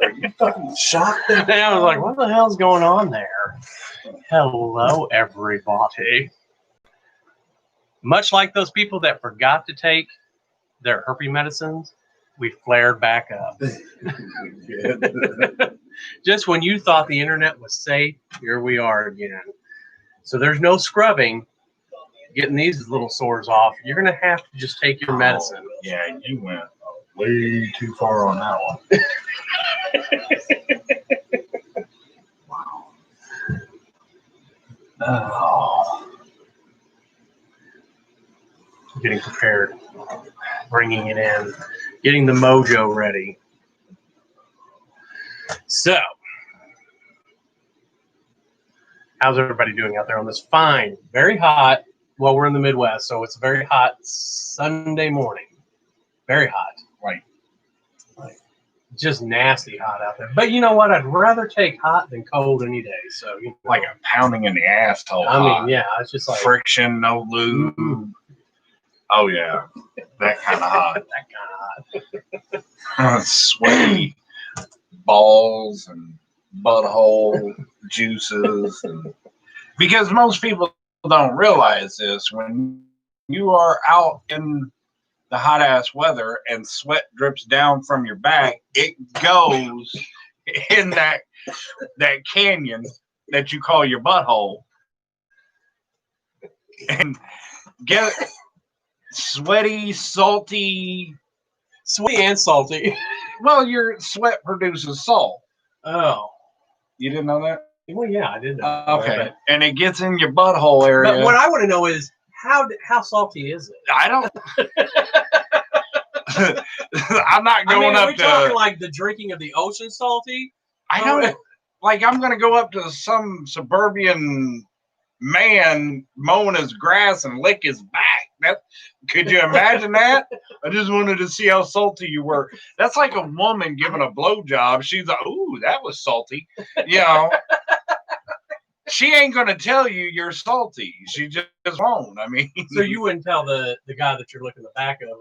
Are you fucking shocked? And I was like, what the hell's going on there? Hello, everybody. Much like those people that forgot to take their herpes medicines, we flared back up. Just when you thought the internet was safe, here we are again. So there's no scrubbing, getting these little sores off. You're going to have to just take your medicine. Yeah, you went way too far on that one. Wow. Oh. Getting prepared, bringing it in, getting the mojo ready. So, how's everybody doing out there on this fine, very hot, well, we're in the Midwest, so it's a very hot Sunday morning. Very hot. Right. Just nasty hot out there. But you know what? I'd rather take hot than cold any day. So, you know, Like a pounding in the asshole. I mean, yeah, it's just like friction, no lube. Mm-hmm. Oh yeah, that kind of hot. that kind of hot. Sweaty balls and butthole juices, because most people don't realize this. When you are out in the hot ass weather and sweat drips down from your back, it goes in that canyon that you call your butthole, and get sweaty, salty. Sweet and salty. Well, your sweat produces salt. Oh. You didn't know that? Well, yeah, I did know. Okay. And it gets in your butthole area. But what I want to know is, how salty is it? I don't. I'm not going up are we to. talking like the drinking of the ocean salty? I don't. Like, I'm going to go up to some suburban man mowing his grass and lick his back. Could you imagine that? I just wanted to see how salty you were. That's like a woman giving a blowjob. She's like, "Ooh, that was salty." You know, she ain't gonna tell you you're salty. She just won't. I mean, so you wouldn't tell the guy that you're licking the back of,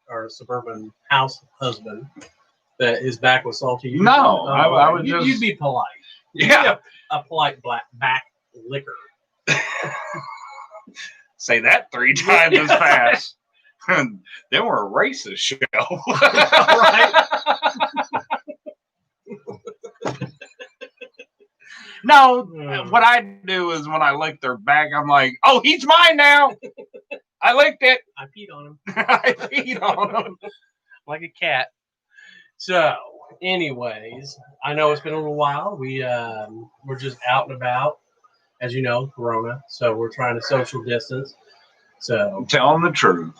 or suburban house husband, that his back was salty? No, I would just. You'd be polite. Yeah, a polite back licker. Say that 3 times as fast. Then we're a racist show. Right? No, what I do is when I lick their back, I'm like, oh, he's mine now. I licked it. I peed on him. I peed on him. Like a cat. So, anyways, I know it's been a little while. We're just out and about. As you know, Corona, so we're trying to social distance. So tell them the truth.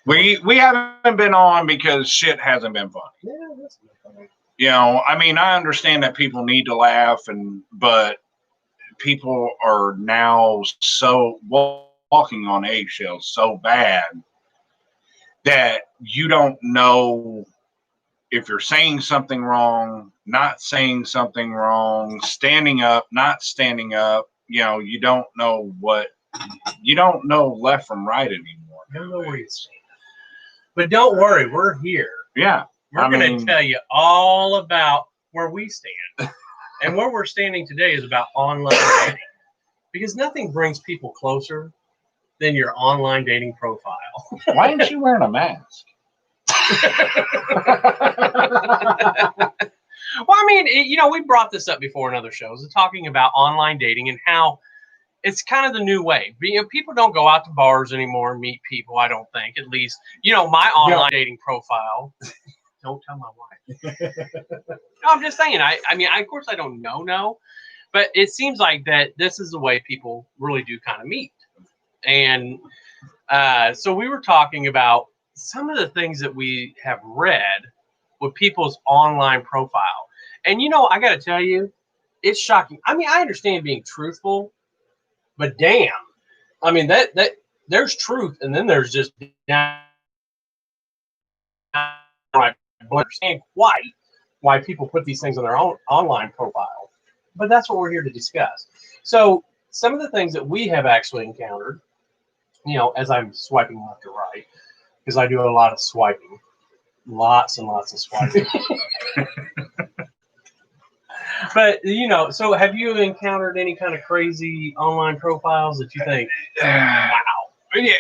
We haven't been on because shit hasn't been funny. Yeah, that's funny. You know, I mean, I understand that people need to laugh, but people are now so walking on eggshells so bad that you don't know if you're saying something wrong, not saying something wrong, standing up, not standing up. You know, you don't know left from right anymore. I don't know where you stand. But don't worry, we're here. Yeah. We're going to tell you all about where we stand. And where we're standing today is about online dating. Because nothing brings people closer than your online dating profile. Why aren't you wearing a mask? Well, I mean, we brought this up before in other shows, talking about online dating and how it's kind of the new way. People don't go out to bars anymore and meet people, I don't think. At least, my online dating profile. Don't tell my wife. No, I'm just saying. I mean, of course, I don't know. But it seems like that this is the way people really do kind of meet. And so we were talking about some of the things that we have read with people's online profile. And, I got to tell you, it's shocking. I mean, I understand being truthful, but damn. I mean, that there's truth, and then there's just downright. I understand quite why people put these things on their own online profile. But that's what we're here to discuss. So some of the things that we have actually encountered, as I'm swiping left to right, because I do a lot of swiping. Lots and lots of swiping. But, you know, so have you encountered any kind of crazy online profiles that you think, wow? Yeah,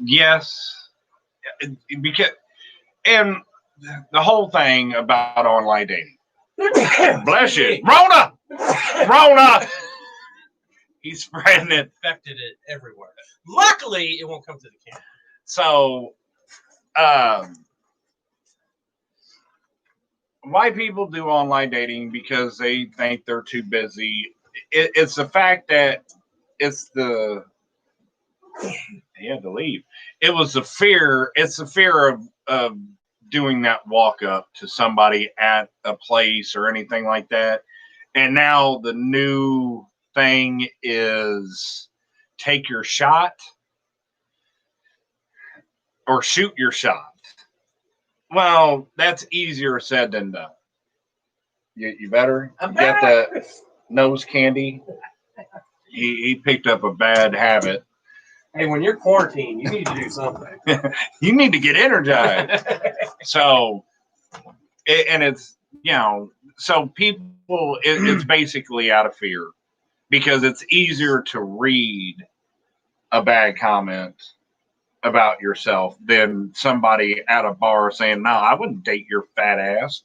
yes, because and the whole thing about online dating. Bless you, Rona. He's spreading it. Infected it everywhere. Luckily, it won't come to the camera. So, why people do online dating? Because they think they're too busy. It's the fact that it's the he had to leave. It was the fear. It's the fear of doing that walk up to somebody at a place or anything like that. And now the new thing is take your shot or shoot your shot. Well, that's easier said than done. You better get that nose candy. He picked up a bad habit. Hey, when you're quarantined, you need to do something. You need to get energized. So, and it's, you know, so people, it's basically out of fear because it's easier to read a bad comment about yourself than somebody at a bar saying, no, I wouldn't date your fat ass.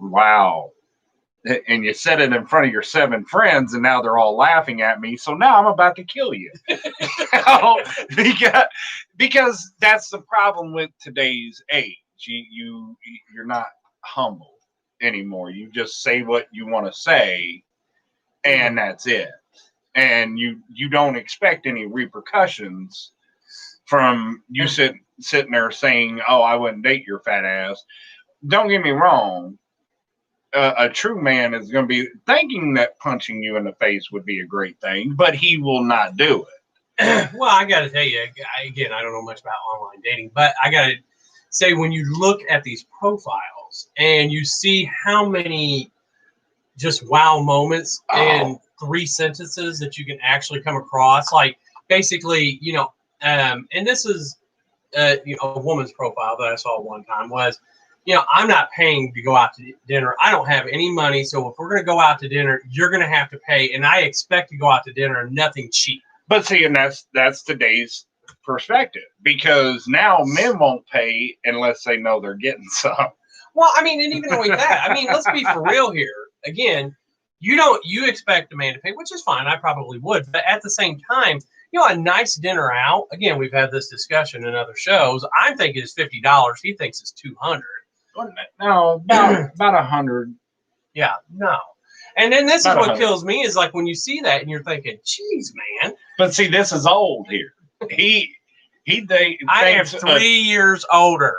Wow. And you said it in front of your 7 friends, and now they're all laughing at me. So now I'm about to kill you. because that's the problem with today's age. You're not humble anymore. You just say what you want to say, and that's it. And you don't expect any repercussions from you sitting there saying, oh, I wouldn't date your fat ass. Don't get me wrong. A true man is going to be thinking that punching you in the face would be a great thing, but he will not do it. Well, I got to tell you, again, I don't know much about online dating, but I got to say, when you look at these profiles and you see how many just wow moments in 3 sentences that you can actually come across, like basically, you know, and this is you know, a woman's profile that I saw one time was, you know, I'm not paying to go out to dinner. I don't have any money. So if we're going to go out to dinner, you're going to have to pay. And I expect to go out to dinner and nothing cheap. But see, and that's today's perspective, because now men won't pay unless they know they're getting some. Well, I mean, and even with that, I mean, let's be for real here. Again, you expect a man to pay, which is fine. I probably would. But at the same time, you know, a nice dinner out, again, we've had this discussion in other shows. I'm thinking it's $50. He thinks it's $200. No, about 100. Yeah, no. And then this is what kills me is like when you see that and you're thinking, geez, man. But see, this is old here. I am 3 years older.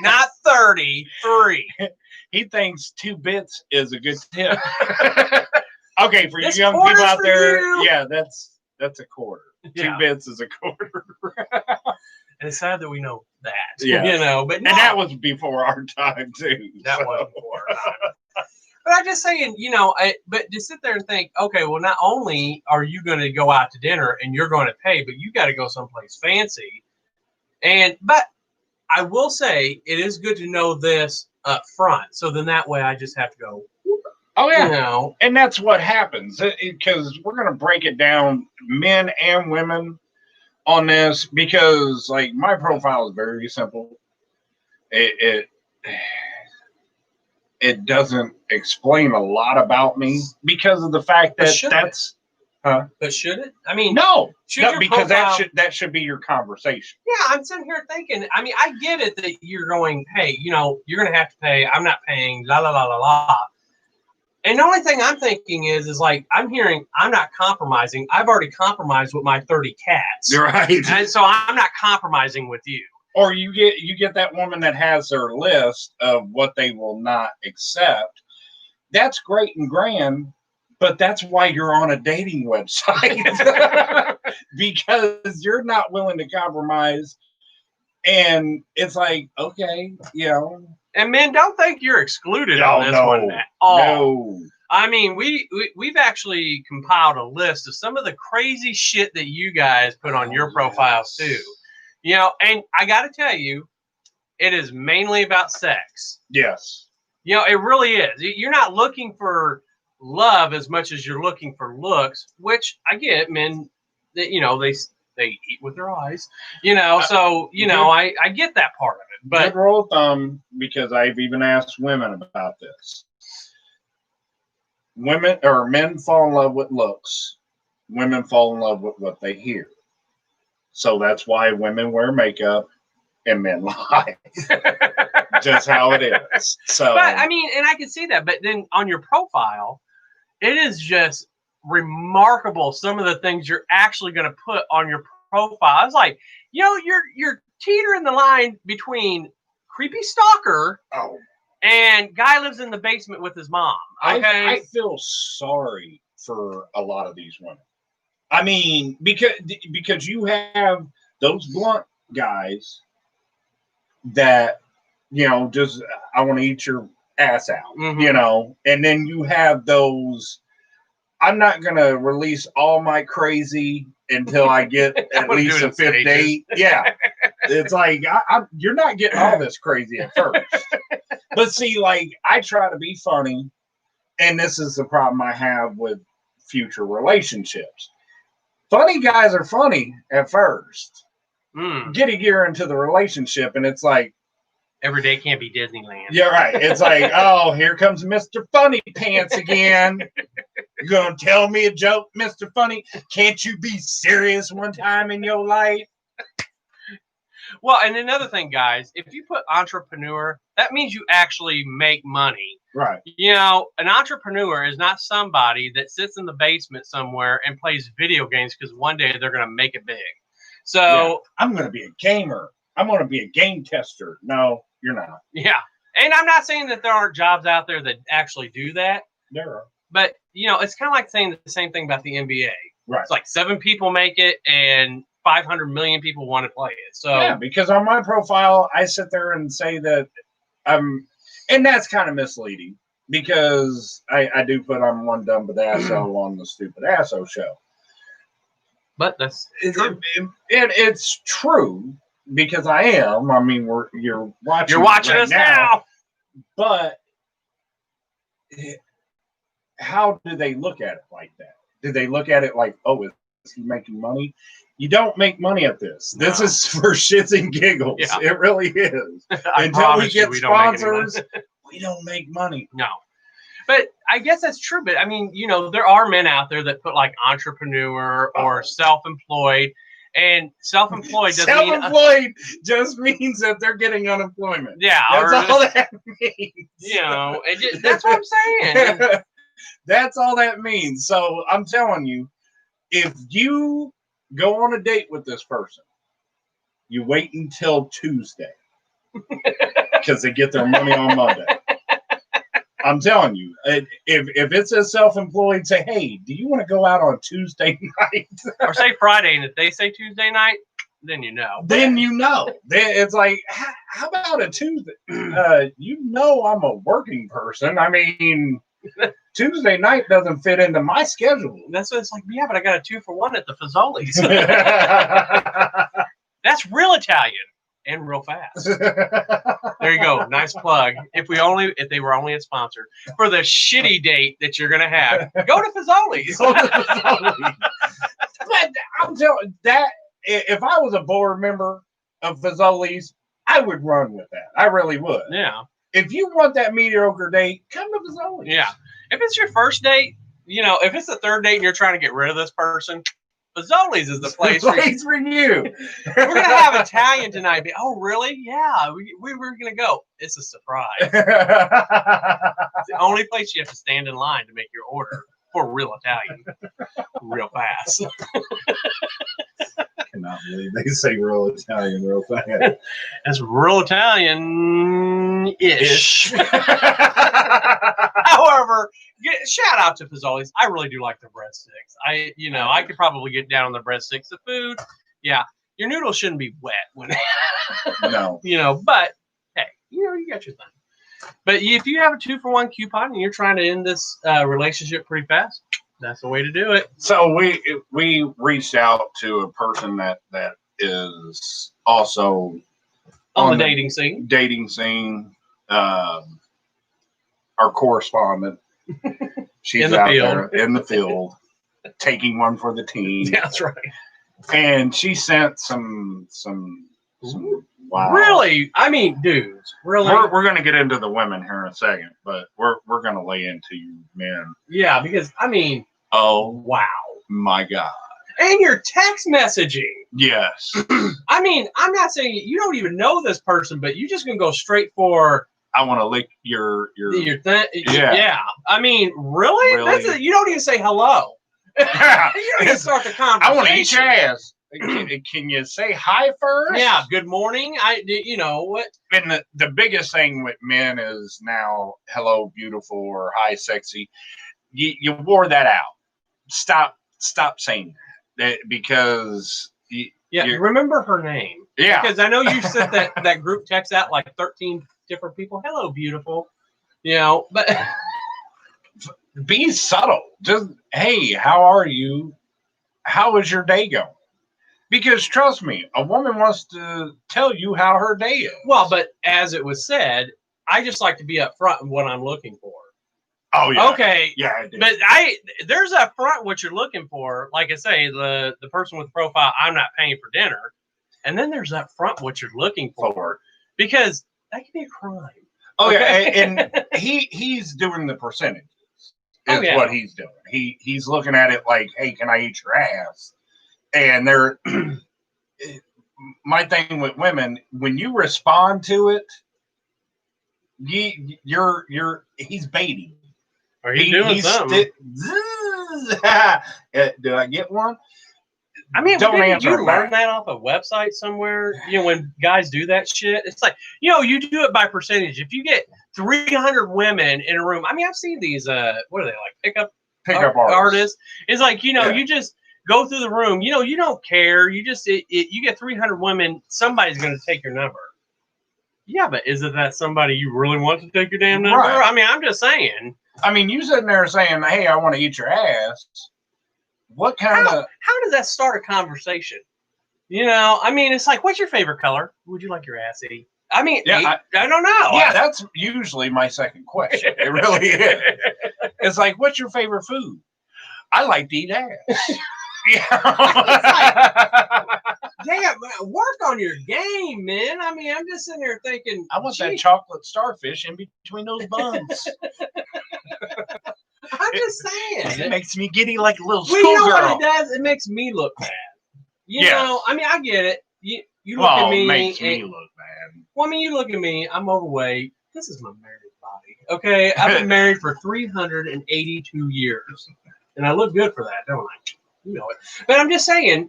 Not 33. He thinks 2 bits is a good tip. Okay, for you young people out there, yeah, that's a quarter. Yeah. 2 bits is a quarter. And it's sad that we know that. Yeah. You know, but no. And that was before our time too. That was before our time. But I'm just saying, you know, but to sit there and think, okay, well, not only are you going to go out to dinner and you're going to pay, but you got to go someplace fancy. But I will say it is good to know this up front. So then that way I just have to go, oh, yeah. You know. And that's what happens, because we're going to break it down, men and women, on this, because like my profile is very simple. It doesn't explain a lot about me because of the fact that that's But should it? I mean, no, profile, because that should be your conversation. Yeah, I'm sitting here thinking, I mean, I get it that you're going, hey, you know, you're going to have to pay. I'm not paying, la, la, la, la, la. And the only thing I'm thinking is like, I'm hearing, I'm not compromising. I've already compromised with my 30 cats. You're right. And so I'm not compromising with you. Or you get that woman that has their list of what they will not accept. That's great and grand, but that's why you're on a dating website. Because you're not willing to compromise. And it's like, okay, you know. And men, don't think you're excluded on this one at all. No. I mean, we've actually compiled a list of some of the crazy shit that you guys put on your profiles too. You know, and I got to tell you, it is mainly about sex. Yes. You know, it really is. You're not looking for love as much as you're looking for looks, which I get. Men, you know, they eat with their eyes. You know, so you know, I get that part of it. But good rule of thumb, because I've even asked women about this. Women or men fall in love with looks. Women fall in love with what they hear. So that's why women wear makeup and men lie. Just how it is. So, but I mean, and I can see that. But then on your profile, it is just remarkable some of the things you're actually going to put on your profile. It's like, you know, you're teetering the line between creepy stalker and guy lives in the basement with his mom. Okay, I feel sorry for a lot of these women. I mean, because you have those blunt guys that, you know, just I want to eat your ass out, you know, and then you have those. I'm not gonna release all my crazy until I get at least a fifth date. Yeah, it's like you're not getting all this crazy at first. But see, like I try to be funny, and this is the problem I have with future relationships. Funny guys are funny at first. Get a year into the relationship, and it's like every day can't be Disneyland. Yeah, right. It's like, oh, here comes Mr. Funny Pants again. You're gonna tell me a joke, Mr. Funny? Can't you be serious one time in your life? Well, and another thing, guys, if you put entrepreneur, that means you actually make money. Right. You know, an entrepreneur is not somebody that sits in the basement somewhere and plays video games because one day they're going to make it big. So yeah. I'm going to be a gamer. I'm going to be a game tester. No, you're not. Yeah. And I'm not saying that there aren't jobs out there that actually do that. There are. But, you know, it's kind of like saying the same thing about the NBA. Right. It's like 7 people make it and 500 million people want to play it. So yeah, because on my profile, I sit there and say that and that's kind of misleading because I do put I'm one dumb badasso on the Stupid Asso show. But that's true. It's true because I am. I mean, you're watching right us now. But how do they look at it like that? Do they look at it like, oh, is he making money? You don't make money at this. No. This is for shits and giggles. Yeah. It really is. Until we get sponsors, we don't make money. No. But I guess that's true. But I mean, you know, there are men out there that put like entrepreneur or self-employed. And self-employed doesn't self-employed just means that they're getting unemployment. Yeah. That's all that means. You know, that's what I'm saying. That's all that means. So I'm telling you, if you go on a date with this person, you wait until Tuesday because they get their money on Monday. I'm telling you, if it says self-employed, say, hey, do you want to go out on Tuesday night? Or say Friday, and if they say Tuesday night, then you know. Then you know. It's like, how about a Tuesday? You know I'm a working person. I mean, Tuesday night doesn't fit into my schedule. That's what it's like. Yeah, but I got a 2-for-1 at the Fazoli's. That's real Italian and real fast. There you go. Nice plug. If they were only a sponsor for the shitty date that you're gonna have, go to Fazoli's. But I'm telling that if I was a board member of Fazoli's, I would run with that. I really would. Yeah. If you want that mediocre date, come to Fazoli's. Yeah. If it's your first date, you know, if it's the third date and you're trying to get rid of this person, Fazoli's is the place for you. We're going to have Italian tonight. Oh, really? Yeah, we were going to go. It's a surprise. It's the only place you have to stand in line to make your order for real Italian. Real fast. I cannot believe they say real Italian real fast. That's real Italian-ish. However, shout out to Fazoli's. I really do like the breadsticks. I could probably get down on the breadsticks. The food, yeah, your noodles shouldn't be wet when no. You know, but hey, you got your thing. But if you have a 2-for-1 coupon and you're trying to end this relationship pretty fast, that's the way to do it. So we reached out to a person that is also on the dating scene. Dating scene. Our correspondent. She's out there in the field taking one for the team. That's right. And she sent some wow. Really? I mean, dudes, really? We're going to get into the women here in a second, but we're going to lay into you men. Yeah, because, I mean, oh, wow. My God. And your text messaging. Yes. I mean, I'm not saying you don't even know this person, but you're just going to go straight for... I want to lick your thing. Yeah. I mean, really? That's you don't even say hello. You don't even start the conversation. I want to eat your ass. Can you say hi first? Yeah. Good morning. You know what? And the biggest thing with men is now hello, beautiful, or hi, sexy. You wore that out. Stop saying that because. Remember her name. Yeah. Because I know you sent that group text out like 13 different people. Hello, beautiful. You know, but be subtle. Just, hey, how are you? How is your day going? Because trust me, a woman wants to tell you how her day is. Well, but as it was said, I just like to be upfront in what I'm looking for. Oh yeah. Okay. Yeah, I do. But there's upfront what you're looking for. Like I say, the person with the profile, I'm not paying for dinner. And then there's upfront what you're looking for. Because that could be a crime. Oh okay? Yeah, and he's doing the percentages. Is what he's doing. He's looking at it like, hey, can I eat your ass? And they're my thing with women, when you respond to it, he's baiting. Are you doing something? Did I get one? I mean, don't answer. You learn that off a website somewhere. You know, when guys do that shit, it's like, you know, you do it by percentage. If you get 300 women in a room, I mean, I've seen these. What are they like? Pickup artists. It's like, you know, you just go through the room. You know, you don't care. You just you get 300 women. Somebody's going to take your number. Yeah, but isn't that somebody you really want to take your damn number? Right. I mean, I'm just saying. I mean, you sitting there saying, "Hey, I want to eat your ass." What kind of? How does that start a conversation? You know, I mean, it's like, what's your favorite color? Would you like your ass eat? I mean, I don't know. Yeah, that's usually my second question. It really is. It's like, what's your favorite food? I like to eat ass. Damn, work on your game, man. I mean, I'm just sitting there thinking, I want that chocolate starfish in between those buns. I'm just saying. It makes me giddy like a little schoolgirl. You know what it does? It makes me look bad. You know, I mean, I get it. You look at me. It makes me look bad. Well, I mean, you look at me. I'm overweight. This is my married body. Okay? I've been married for 382 years. And I look good for that, don't I? You know it. But I'm just saying,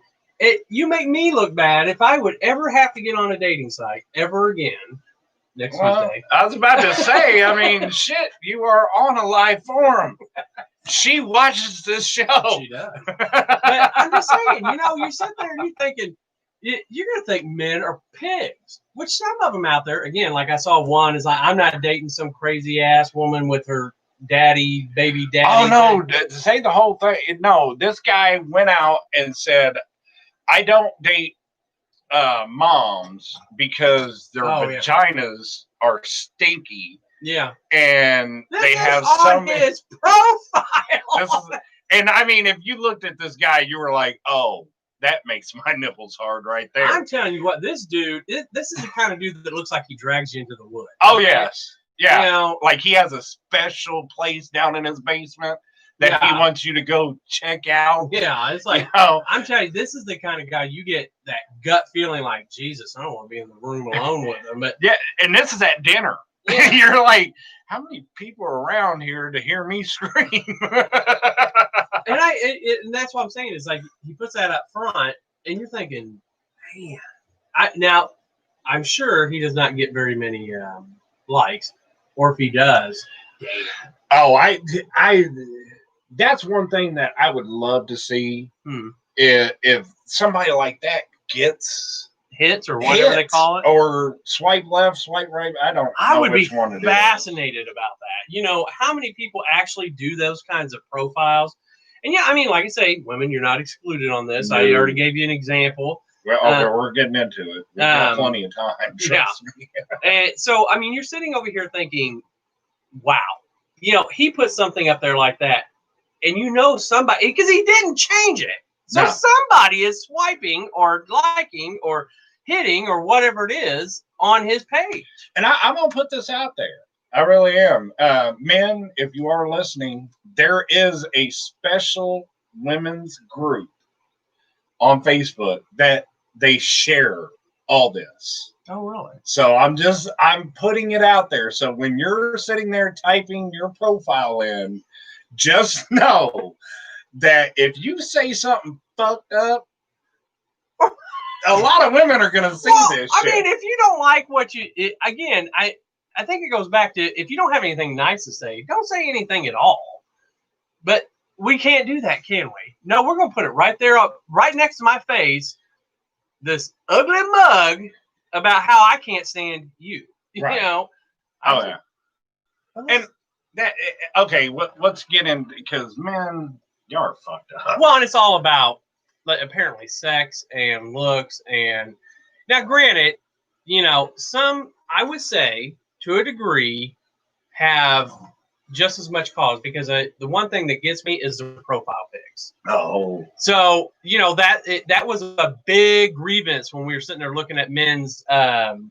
you make me look bad if I would ever have to get on a dating site ever again. Next Tuesday. I was about to say, I mean, shit, you are on a live forum. She watches this show. She does. But I'm just saying, you know, you sit there and you're thinking, you're going to think men are pigs, which some of them out there, again, like I saw one is like, I'm not dating some crazy ass woman with her baby daddy. Oh, no, say the whole thing. No, this guy went out and said, I don't date moms because their vaginas are stinky. Yeah. And they have some his profile. And I mean, if you looked at this guy, you were like, oh, that makes my nipples hard right there. I'm telling you what, this dude, this is the kind of dude that looks like he drags you into the woods. Oh, yes. Yeah. You know, like he has a special place down in his basement that he wants you to go check out. Yeah. It's like, I'm telling you, this is the kind of guy you get that gut feeling like, Jesus, I don't want to be in the room alone with him. But yeah. And this is at dinner. Yeah. You're like, how many people are around here to hear me scream? And that's what I'm saying. It's like he puts that up front, and you're thinking, man. Now, I'm sure he does not get very many likes, or if he does, damn. Oh, that's one thing that I would love to see. If somebody like that gets hits or whatever they call it, or swipe left, swipe right. I would be fascinated about that. You know, how many people actually do those kinds of profiles? And yeah, I mean, like I say, women, you're not excluded on this. I already gave you an example. Well, okay, we're getting into it. We've got plenty of time. Trust me. And so, I mean, you're sitting over here thinking, wow, you know, he put something up there like that, and you know somebody, because he didn't change it. So somebody is swiping or liking or hitting or whatever it is on his page. And I'm going to put this out there. I really am. Men, if you are listening, there is a special women's group on Facebook that they share all this. Oh, really? So I'm putting it out there. So when you're sitting there typing your profile in, just know that if you say something fucked up, a lot of women are going to see this shit. I mean, if you don't like what again, I think it goes back to, if you don't have anything nice to say, don't say anything at all. But we can't do that, can we? No, we're going to put it right there, up right next to my face, this ugly mug about how I can't stand you. Right. You know? Oh, yeah. And that, okay, let's get in, because, man, y'all are fucked up. Well, and it's all about, like, apparently sex and looks. And now, granted, you know, some, I would say, to a degree, have just as much cause, because the one thing that gets me is the profile pics. Oh. So, you know, that was a big grievance when we were sitting there looking at men's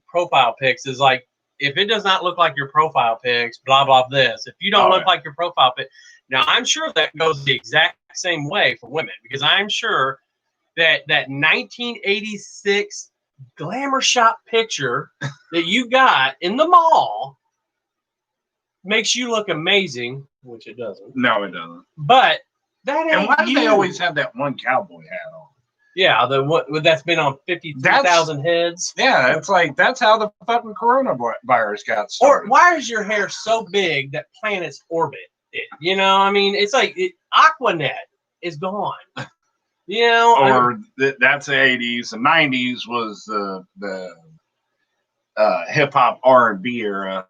profile pics, is like, if it does not look like your profile pics, blah, blah, this. If you don't look like your profile pic. Now, I'm sure that goes the exact same way for women, because I'm sure that 1986 glamour shop picture that you got in the mall makes you look amazing, which it doesn't. No, it doesn't. But that ain't And why do you. they always have that one cowboy hat on? Yeah, that's been on 53,000 heads. Yeah, it's like, that's how the fucking coronavirus got started. Or why is your hair so big that planets orbit it? You know, I mean, it's like Aquanet is gone. You know, or that's the 80s. The 90s was the hip hop R&B era.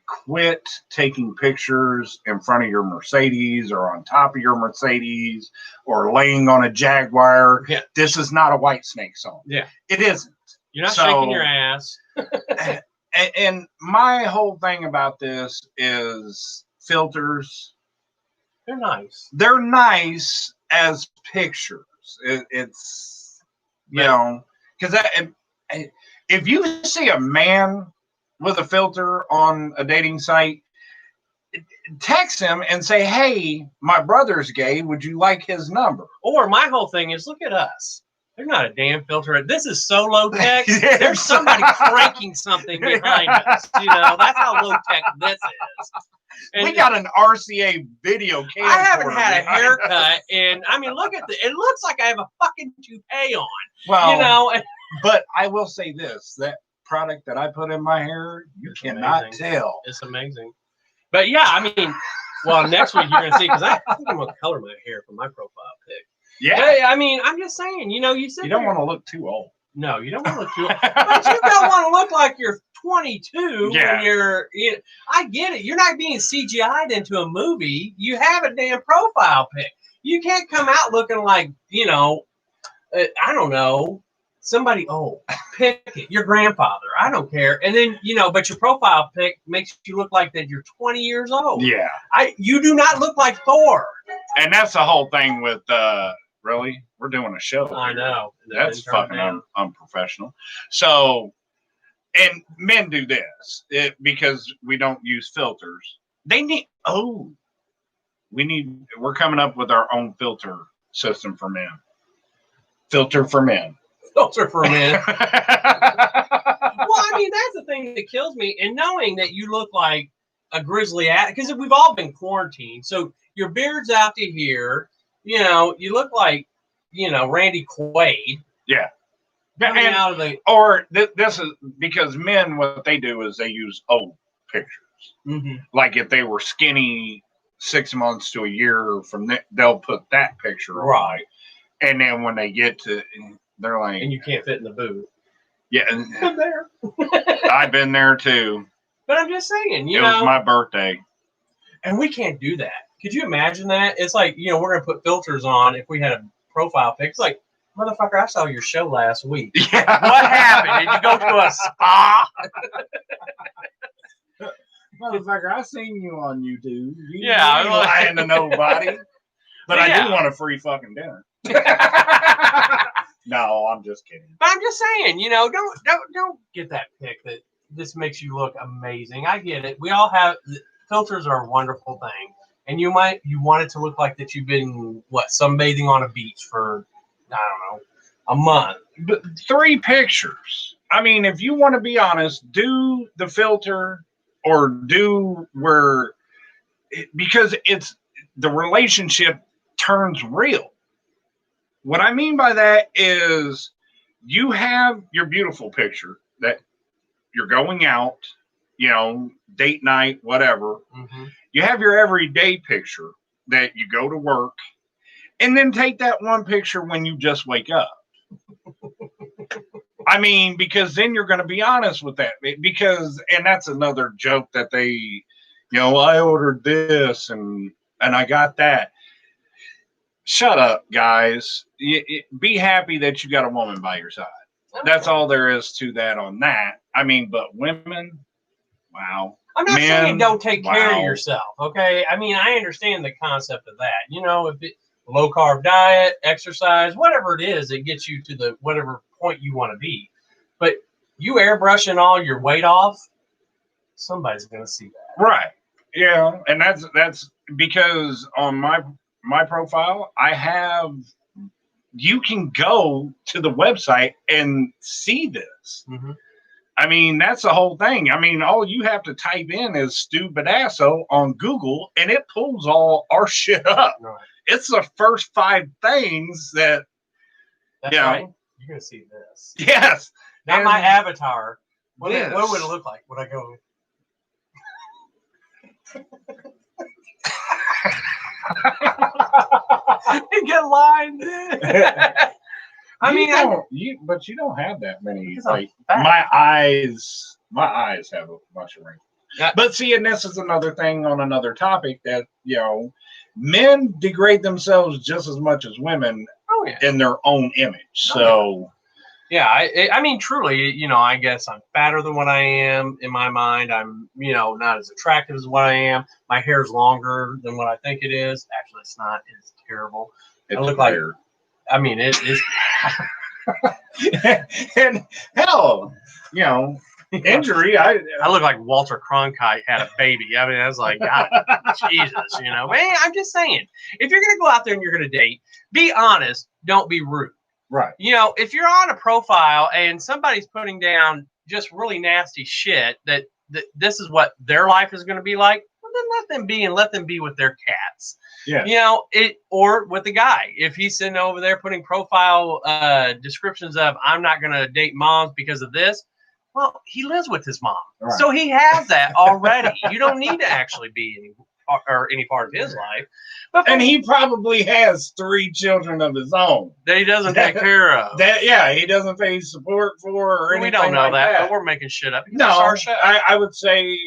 Quit taking pictures in front of your Mercedes or on top of your Mercedes or laying on a Jaguar. Yeah. This is not a Whitesnake song. Yeah, it isn't. You're not shaking your ass. and my whole thing about this is filters. They're nice. They're nice as pictures. It's, you know, because if you see a man with a filter on a dating site, text him and say, hey, my brother's gay. Would you like his number? Or my whole thing is, look at us. They're not a damn filter. This is so low tech. There's somebody cranking something behind us. You know, that's how low tech this is. And we got an RCA video camera. I haven't had a haircut, and I mean, look at it looks like I have a fucking toupee on. Well, you know. But I will say this: that product that I put in my hair, you cannot tell. It's amazing. But yeah, I mean, well, next week you're gonna see, because I think I'm gonna color my hair for my profile pic. Yeah. But, I mean, I'm just saying, you know, you don't want to look too old. No, you don't want to look too old. But you don't want to look like you're 22 when you're. I get it. You're not being CGI'd into a movie. You have a damn profile pic. You can't come out looking like, you know, I don't know, somebody old. Pick it. Your grandfather. I don't care. And then, you know, but your profile pic makes you look like that you're 20 years old. Yeah. You do not look like Thor. And that's the whole thing with, really? We're doing a show. I know. That's fucking unprofessional. So, and men do this because we don't use filters. We're coming up with our own filter system for men. Filter for men. Filter for men. Well, I mean, that's the thing that kills me. And knowing that you look like a grizzly because we've all been quarantined. So your beard's out to here. You know, you look like, you know, Randy Quaid. Yeah. This is because men, what they do is they use old pictures. Mm-hmm. Like if they were skinny 6 months to a year from that, they'll put that picture right. And then when they get to, they're like, and you can't fit in the booth. Yeah, I'm there. I've been there too. But I'm just saying, it was my birthday, and we can't do that. Could you imagine that? It's like, you know, we're gonna put filters on if we had a profile pic. It's like, Motherfucker, I saw your show last week. Yeah. What happened? Did you go to a spa? Motherfucker, I seen you on YouTube. You Yeah, ain't lying to nobody. But I do want a free fucking dinner. No, I'm just kidding. But I'm just saying, you know, don't get that pic that this makes you look amazing. I get it. We all have filters are a wonderful thing, and you want it to look like that you've been sunbathing on a beach for I don't know a month. But 3 pictures. I mean, if you want to be honest, do the filter or do because it's the relationship turns real. What I mean by that is you have your beautiful picture that you're going out, you know, date night, whatever. Mm-hmm. You have your everyday picture that you go to work, and then take that one picture when you just wake up. I mean, because then you're going to be honest with that. And that's another joke that they, you know, I ordered this and I got that. Shut up, guys. Be happy that you got a woman by your side. That's all there is to that on that. I mean, but women, wow. I'm not saying don't take care of wow. yourself, okay? I mean, I understand the concept of that. You know, if low carb diet, exercise, whatever it is, it gets you to the whatever point you want to be. But you airbrushing all your weight off, somebody's going to see that. Right. Yeah, and that's because on my profile, you can go to the website and see this. Mm-hmm. I mean, that's the whole thing. I mean, all you have to type in is Stu Badasso on Google, and it pulls all our shit up. Right. It's the first 5 things that. That's right. You're going to see this. Yes. Not my avatar. What would Yes. it look like? Would I go? You get lines. I mean, but you don't have that many. Because Like my eyes have a bunch of wrinkles. Yeah. But see, and this is another thing on another topic that, you know, men degrade themselves just as much as women in their own image. So, yeah, I mean, truly, you know, I guess I'm fatter than what I am in my mind. I'm, you know, not as attractive as what I am. My hair's longer than what I think it is. Actually, it's not. It's terrible. I look like. I mean, it is. And hell, you know, injury. I look like Walter Cronkite had a baby. I mean, I was like, God, Jesus, you know. Man, I'm just saying, if you're gonna go out there and you're gonna date, be honest. Don't be rude. Right. You know, if you're on a profile and somebody's putting down just really nasty shit that this is what their life is going to be like, well, then let them be and let them be with their cats. Yeah. You know, or with the guy. If he's sitting over there putting profile descriptions of I'm not going to date moms because of this, well, he lives with his mom. Right. So he has that already. You don't need to actually be any part of his life. And he probably has 3 children of his own that he doesn't take care of. He doesn't pay support for or anything. We don't know like that, but we're making shit up. No, I would say,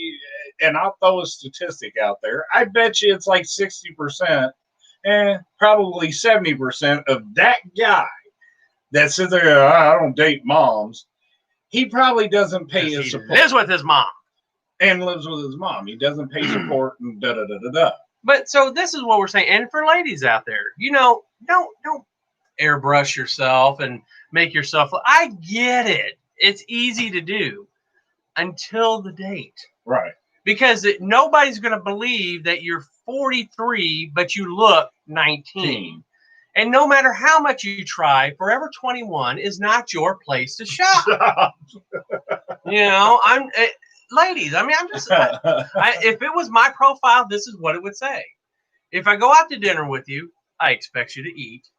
and I'll throw a statistic out there. I bet you it's like 60%, and probably 70% of that guy that sits there. I don't date moms. He probably doesn't pay his support. Lives with his mom. And lives with his mom. He doesn't pay support and da-da-da-da-da. But so this is what we're saying. And for ladies out there, you know, don't airbrush yourself and make yourself. I get it. It's easy to do until the date. Right. Because nobody's going to believe that you're 43, but you look 19. And no matter how much you try, Forever 21 is not your place to shop. You know, ladies, I mean, I'm just, if it was my profile, this is what it would say. If I go out to dinner with you, I expect you to eat.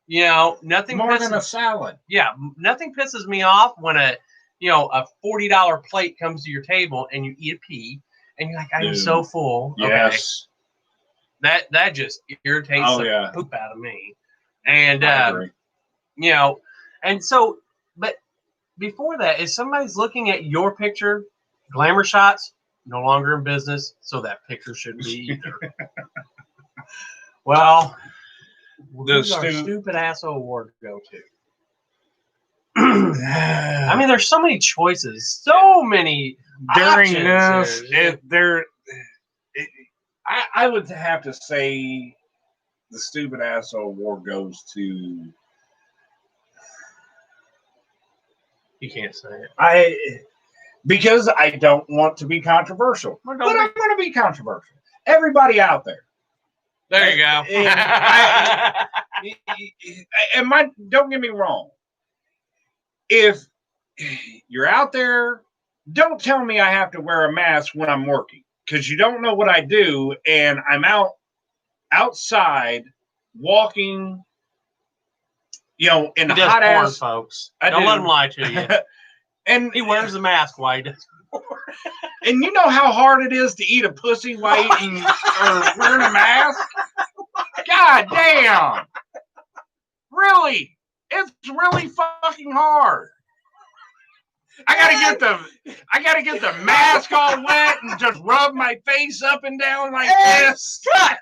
You know, nothing more than a salad. Yeah, nothing pisses me off when a $40 plate comes to your table and you eat a pea and you're like, I'm so full. Yes. Okay. That just irritates the poop out of me. And you know, and so, but before that, if somebody's looking at your picture, glamour shots, no longer in business, so that picture shouldn't be either. Well, Who's our stupid asshole award go to? I mean, there's so many choices, so many during options. I would have to say the stupid asshole award goes to. You can't say it. Because I don't want to be controversial, but I'm going to be controversial. Everybody out there. There you go. Don't get me wrong. If you're out there, don't tell me I have to wear a mask when I'm working, because you don't know what I do, and I'm outside walking, in the hot ass. Folks. Don't let him lie to you. And he wears the mask while he does. And you know how hard it is to eat a pussy while eating or wearing a mask? God damn. Really? It's really fucking hard. I gotta get the mask all wet and just rub my face up and down like this. Cut.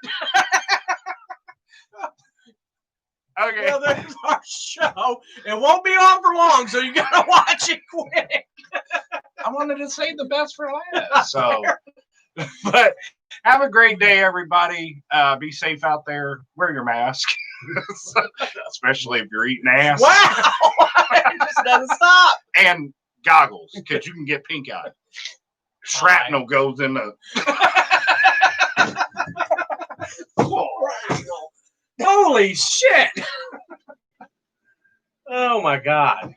Okay. Well, there's our show. It won't be on for long, so you gotta watch it quick. I wanted to save the best for last. So, but have a great day, everybody. Be safe out there. Wear your mask, especially if you're eating ass. Wow, it just doesn't stop. And goggles, because you can get pink eye. Shrapnel goes in the. Holy shit! Oh my God.